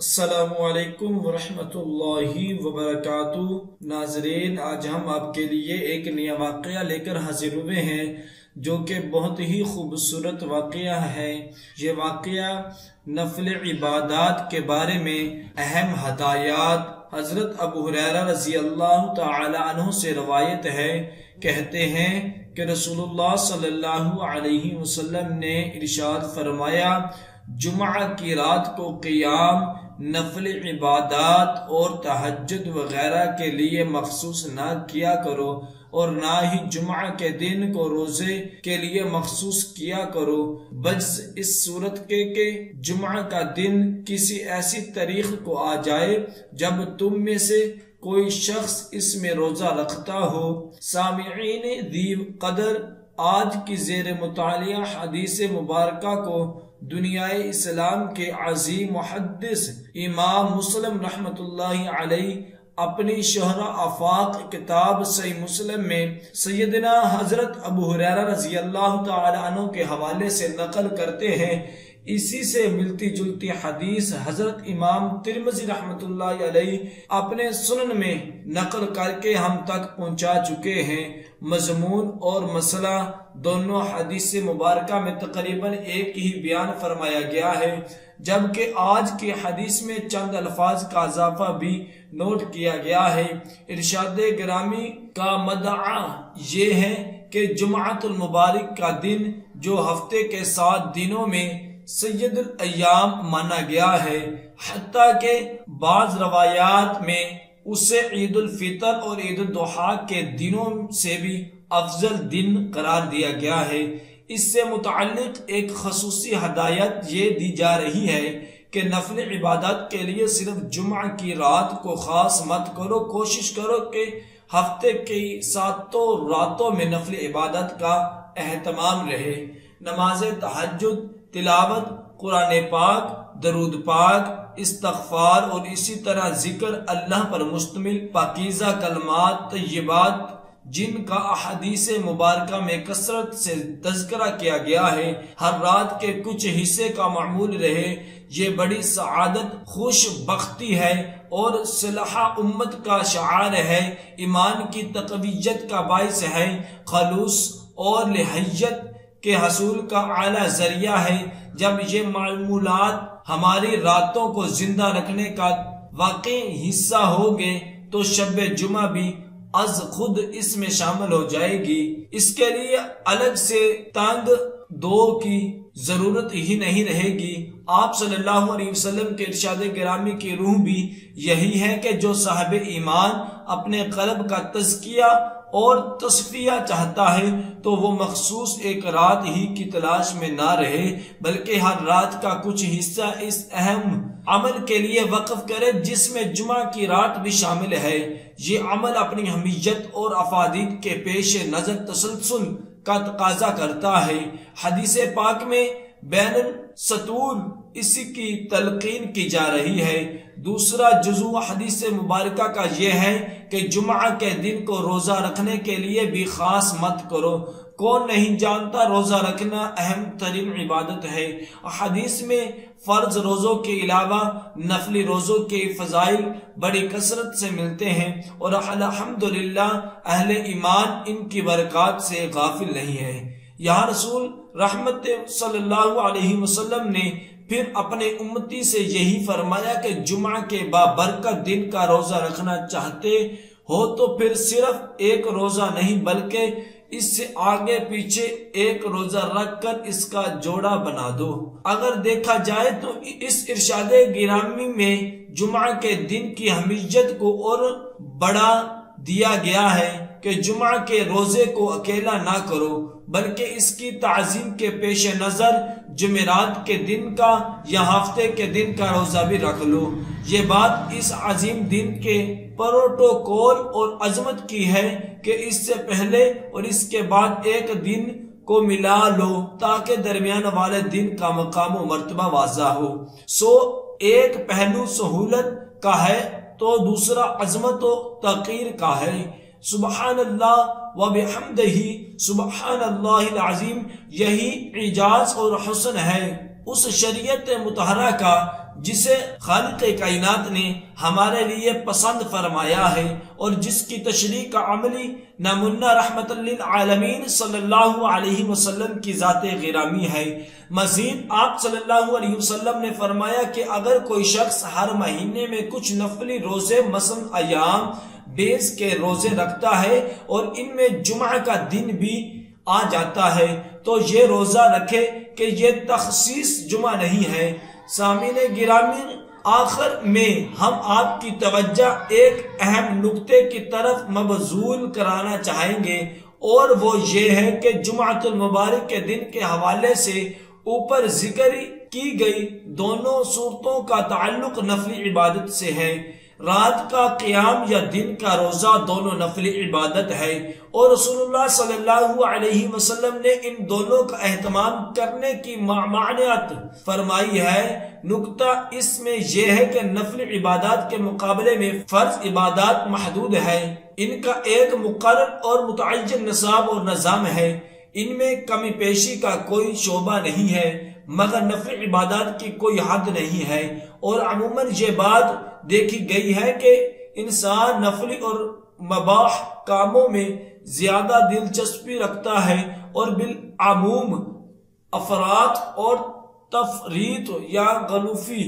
السلام علیکم ورحمۃ اللہ وبرکاتہ۔ ناظرین، آج ہم آپ کے لیے ایک نیا واقعہ لے کر حاضر ہوئے ہیں جو کہ بہت ہی خوبصورت واقعہ ہے۔ یہ واقعہ نفل عبادات کے بارے میں اہم ہدایات حضرت ابو ہریرہ رضی اللہ تعالی عنہ سے روایت ہے۔ کہتے ہیں کہ رسول اللہ صلی اللہ علیہ وسلم نے ارشاد فرمایا، جمعہ کی رات کو قیام، نفل عبادات اور تہجد وغیرہ کے لیے مخصوص نہ کیا کرو، اور نہ ہی جمعہ کے دن کو روزے کے لیے مخصوص کیا کرو، بجز اس صورت کے کہ جمعہ کا دن کسی ایسی تاریخ کو آ جائے جب تم میں سے کوئی شخص اس میں روزہ رکھتا ہو۔ سامعین ذی قدر، آج کی زیر مطالعہ حدیث مبارکہ کو دنیائے اسلام کے عظیم محدث امام مسلم رحمۃ اللہ علیہ اپنی شہرہ آفاق کتاب صحیح مسلم میں سیدنا حضرت ابو ہریرہ رضی اللہ تعالی عنہ کے حوالے سے نقل کرتے ہیں۔ اسی سے ملتی جلتی حدیث حضرت امام ترمذی رحمۃ اللہ علیہ اپنے سنن میں نقل کر کے ہم تک پہنچا چکے ہیں۔ مضمون اور مسئلہ دونوں حدیث مبارکہ میں تقریباً ایک ہی بیان فرمایا گیا ہے، جبکہ آج کی حدیث میں چند الفاظ کا اضافہ بھی نوٹ کیا گیا ہے۔ ارشاد گرامی کا مدعا یہ ہے کہ جمعۃ المبارک کا دن جو ہفتے کے 7 دنوں میں سید الایام مانا گیا ہے، حتیٰ کہ بعض روایات میں اسے عید الفطر اور عید الاضحیٰ کے دنوں سے بھی افضل دن قرار دیا گیا ہے۔ اس سے متعلق ایک خصوصی ہدایت یہ دی جا رہی ہے کہ نفل عبادت کے لیے صرف جمعہ کی رات کو خاص مت کرو، کوشش کرو کہ ہفتے کی 7 راتوں میں نفل عبادت کا اہتمام رہے۔ نماز تہجد، تلاوت قرآن پاک، درود پاک، استغفار اور اسی طرح ذکر اللہ پر مشتمل پاکیزہ کلمات طیبات جن کا احادیث مبارکہ میں کثرت سے تذکرہ کیا گیا ہے، ہر رات کے کچھ حصے کا معمول رہے۔ یہ بڑی سعادت، خوش بختی ہے اور صلاح امت کا شعار ہے، ایمان کی تقویت کا باعث ہے، خلوص اور لحیت کے حصول کا اعلیٰ ذریعہ ہے۔ جب یہ معمولات ہماری راتوں کو زندہ رکھنے کا واقعی حصہ ہوگے تو شب جمعہ بھی از خود اس میں شامل ہو جائے گی۔ اس کے لیے الگ سے تانگ دو کی ضرورت ہی نہیں رہے گی۔ آپ صلی اللہ علیہ وسلم کے ارشاد گرامی کی روح بھی یہی ہے کہ جو صاحب ایمان اپنے قلب کا تزکیہ اور تصفیہ چاہتا ہے تو وہ مخصوص ایک رات ہی کی تلاش میں نہ رہے، بلکہ ہر رات کا کچھ حصہ اس اہم عمل کے لیے وقف کرے جس میں جمعہ کی رات بھی شامل ہے۔ یہ عمل اپنی اہمیت اور افادیت کے پیش نظر تسلسل کا تقاضا کرتا ہے۔ حدیث پاک میں بین السطور اسی کی تلقین کی جا رہی ہے۔ دوسرا جزو حدیث مبارکہ کا یہ ہے کہ جمعہ کے دن کو روزہ رکھنے کے لیے بھی خاص مت کرو۔ کون نہیں جانتا روزہ رکھنا اہم ترین عبادت ہے۔ حدیث میں فرض روزوں کے علاوہ نفلی روزوں کے فضائل بڑی کثرت سے ملتے ہیں، اور الحمدللہ اہل ایمان ان کی برکات سے غافل نہیں ہے۔ یہاں رسول رحمت صلی اللہ علیہ وسلم نے پھر اپنے امتی سے یہی فرمایا کہ جمعہ کے بابرکت دن کا روزہ رکھنا چاہتے ہو تو پھر صرف ایک روزہ نہیں بلکہ اس سے آگے پیچھے ایک روزہ رکھ کر اس کا جوڑا بنا دو۔ اگر دیکھا جائے تو اس ارشاد گرامی میں جمعہ کے دن کی اہمیت کو اور بڑھا دیا گیا ہے کہ جمعہ کے روزے کو اکیلا نہ کرو بلکہ اس کی تعظیم کے پیش نظر جمعرات کے دن کا یا ہفتے کے دن کا روزہ بھی رکھ لو۔ یہ بات اس عظیم دن کے پروٹوکول اور عظمت کی ہے کہ اس سے پہلے اور اس کے بعد ایک دن کو ملا لو تاکہ درمیان والے دن کا مقام و مرتبہ واضح ہو۔ ایک پہلو سہولت کا ہے تو دوسرا عظمت و تقریر کا ہے۔ سبحان اللہ و بحمدہ سبحان اللہ العظیم، یہی اعجاز اور حسن ہے اس شریعت مطہرہ کا جسے خالق کائنات نے ہمارے لیے پسند فرمایا ہے اور جس کی تشریح کا عملی نمونہ رحمت للعالمین صلی اللہ علیہ وسلم کی ذات گرامی ہے۔ مزید آپ صلی اللہ علیہ وسلم نے فرمایا کہ اگر کوئی شخص ہر مہینے میں کچھ نفلی روزے مثلا ایام بیس کے روزے رکھتا ہے اور ان میں جمعہ کا دن بھی آ جاتا ہے تو یہ روزہ رکھے کہ یہ تخصیص جمعہ نہیں ہے۔ سامعین گرامی، آخر میں ہم آپ کی توجہ ایک اہم نقطے کی طرف مبذول کرانا چاہیں گے اور وہ یہ ہے کہ جمعۃ المبارک کے دن کے حوالے سے اوپر ذکر کی گئی دونوں صورتوں کا تعلق نفلی عبادت سے ہے۔ رات کا قیام یا دن کا روزہ دونوں نفلی عبادت ہے اور رسول اللہ صلی اللہ علیہ وسلم نے ان دونوں کا اہتمام کرنے کی ممانعت فرمائی ہے۔ نکتہ اس میں یہ ہے کہ نفلی عبادات کے مقابلے میں فرض عبادات محدود ہے، ان کا ایک مقرر اور متعین نصاب اور نظام ہے، ان میں کمی پیشی کا کوئی شعبہ نہیں ہے، مگر نفلی عبادات کی کوئی حد نہیں ہے۔ اور عموماً یہ بات دیکھی گئی ہے کہ انسان نفلی اور مباح کاموں میں زیادہ دلچسپی رکھتا ہے اور بالعموم افراط اور تفریط یا غلوفی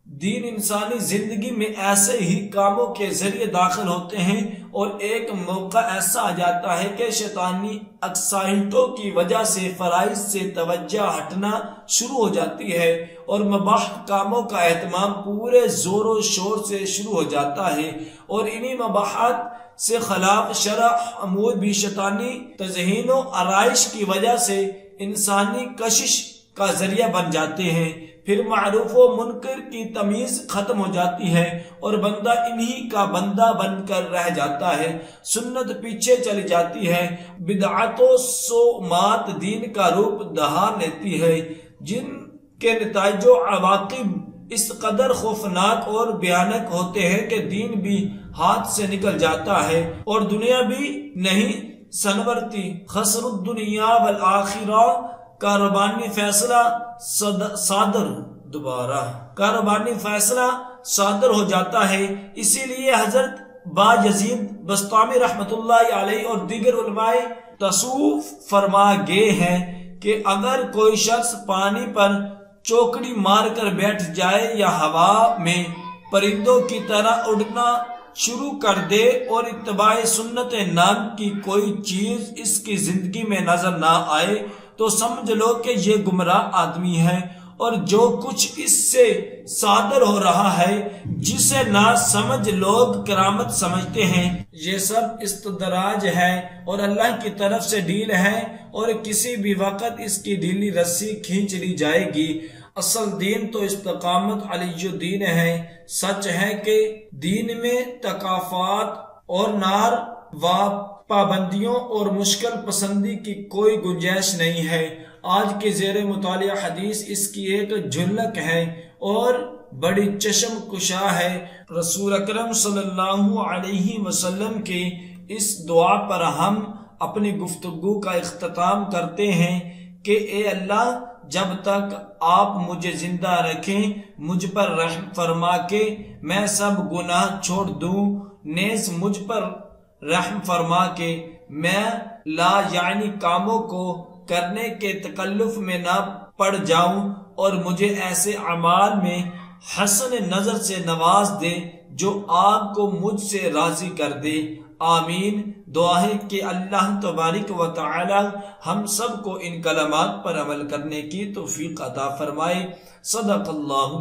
دین انسانی زندگی میں ایسے ہی کاموں کے ذریعے داخل ہوتے ہیں اور ایک موقع ایسا آ جاتا ہے کہ شیطانی اکسائٹوں کی وجہ سے فرائض سے توجہ ہٹنا شروع ہو جاتی ہے اور مباح کاموں کا اہتمام پورے زور و شور سے شروع ہو جاتا ہے، اور انہی مباحات سے خلاف شرع امور بھی شیطانی تزئین و آرائش کی وجہ سے انسانی کشش کا ذریعہ بن جاتے ہیں۔ پھر معروف و منکر کی تمیز ختم ہو جاتی ہے اور بندہ انہی کا بندہ بن کر رہ جاتا ہے، سنت پیچھے چلی جاتی ہے، بدعت و سومات دین کا روپ دھار لیتی ہے، جن کے نتائج و عواقب اس قدر خوفناک اور بھیانک ہوتے ہیں کہ دین بھی ہاتھ سے نکل جاتا ہے اور دنیا بھی نہیں سنورتی۔ خسر الدنیا والآخرہ کاروبانی فیصلہ صادر ہو جاتا ہے۔ اسی لیے حضرت باجزید بسطامی رحمت اللہ علیہ اور دیگر علماء تصوف فرما گئے ہیں کہ اگر کوئی شخص پانی پر چوکڑی مار کر بیٹھ جائے یا ہوا میں پرندوں کی طرح اڑنا شروع کر دے اور اتباع سنت نام کی کوئی چیز اس کی زندگی میں نظر نہ آئے تو سمجھ لو کہ یہ گمراہ آدمی ہے، اور جو کچھ اس سے صادر ہو رہا ہے جسے نہ سمجھ لوگ کرامت سمجھتے ہیں، یہ سب استدراج ہے اور اللہ کی طرف سے ڈھیل ہے اور کسی بھی وقت اس کی ڈھیلی رسی کھینچ لی جائے گی۔ اصل دین تو استقامت علی الدین ہے۔ سچ ہے کہ دین میں تکافات اور نار و پابندیوں اور مشکل پسندی کی کوئی گنجائش نہیں ہے۔ آج کی زیر مطالعہ حدیث اس کی ایک جھلک ہے اور بڑی چشم کشا ہے۔ رسول اکرم صلی اللہ علیہ وسلم کی اس دعا پر ہم اپنی گفتگو کا اختتام کرتے ہیں کہ اے اللہ، جب تک آپ مجھے زندہ رکھیں مجھ پر رحم فرما کے میں سب گناہ چھوڑ دوں، نیز مجھ پر رحم فرما کے میں لا یعنی کاموں کو کرنے کے تکلف میں نہ پڑ جاؤں اور مجھے ایسے اعمال میں حسن نظر سے نواز دے جو آپ کو مجھ سے راضی کر دے۔ آمین۔ دعا ہے کہ اللہ تبارک و تعالی ہم سب کو ان کلمات پر عمل کرنے کی توفیق عطا فرمائے۔ صدق اللہ